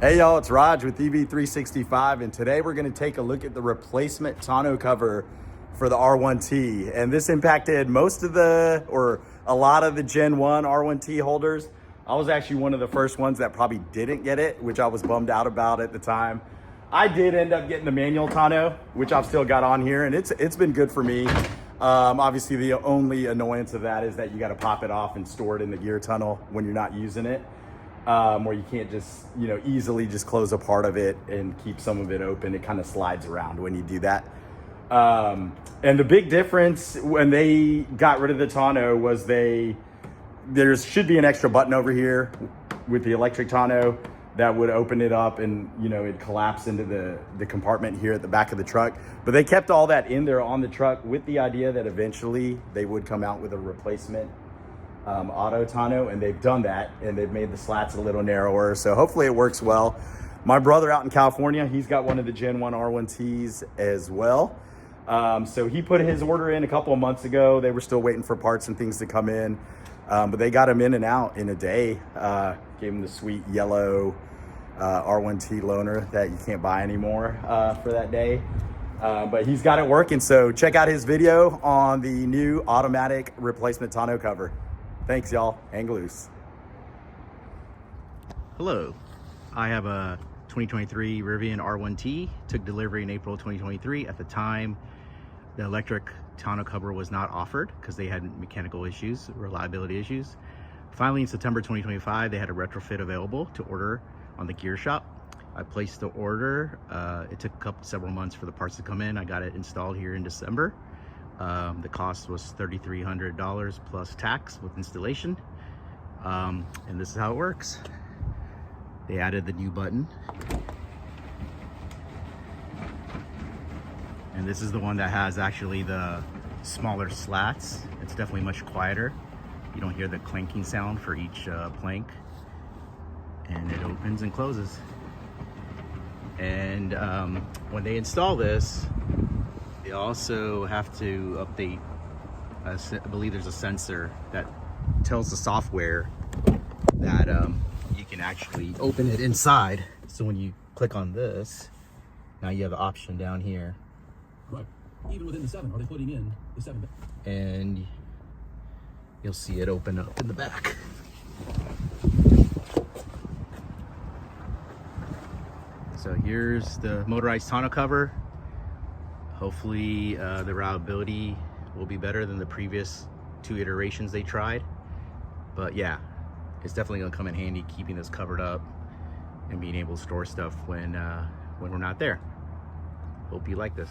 Hey y'all, it's Raj with EV365, and today we're going to take a look at the replacement tonneau cover for the R1T. And this impacted a lot of the Gen 1 R1T holders. I was actually one of the first ones that probably didn't get it, which I was bummed out about at the time. I did end up getting the manual tonneau, which I've still got on here, and it's been good for me. Obviously, the only annoyance of that is that you got to pop it off and store it in the gear tunnel when you're not using it. Where you can't just, easily just close a part of it and keep some of it open. It kind of slides around when you do that. And the big difference when they got rid of the tonneau was there should be an extra button over here with the electric tonneau that would open it up and, it'd collapse into the compartment here at the back of the truck. But they kept all that in there on the truck with the idea that eventually they would come out with a replacement auto tonneau, and they've done that, and they've made the slats a little narrower, so hopefully it works well. My brother out in California, he's got one of the Gen 1 R1Ts as well. So he put his order in a couple of months ago. They were still waiting for parts and things to come in, but they got him in and out in a day. Gave him the sweet yellow R1T loaner that you can't buy anymore for that day. But he's got it working, so check out his video on the new automatic replacement tonneau cover. Thanks, y'all. Hang loose. Hello, I have a 2023 Rivian R1T. Took delivery in April 2023. At the time, the electric tonneau cover was not offered because they had mechanical issues, reliability issues. Finally, in September 2025, they had a retrofit available to order on the gear shop. I placed the order. It took several months for the parts to come in. I got it installed here in December. The cost was $3,300 plus tax with installation. And this is how it works. They added the new button. And this is the one that has actually the smaller slats. It's definitely much quieter. You don't hear the clanking sound for each plank. And it opens and closes. And when they install this, they also have to update, I believe there's a sensor that tells the software that you can actually open it inside. So when you click on this, now you have the option down here. Right. Even within the 7, are they putting in the 7? And you'll see it open up in the back. So here's the motorized tonneau cover. Hopefully the reliability will be better than the previous 2 iterations they tried. But yeah, it's definitely gonna come in handy keeping this covered up and being able to store stuff when we're not there. Hope you like this.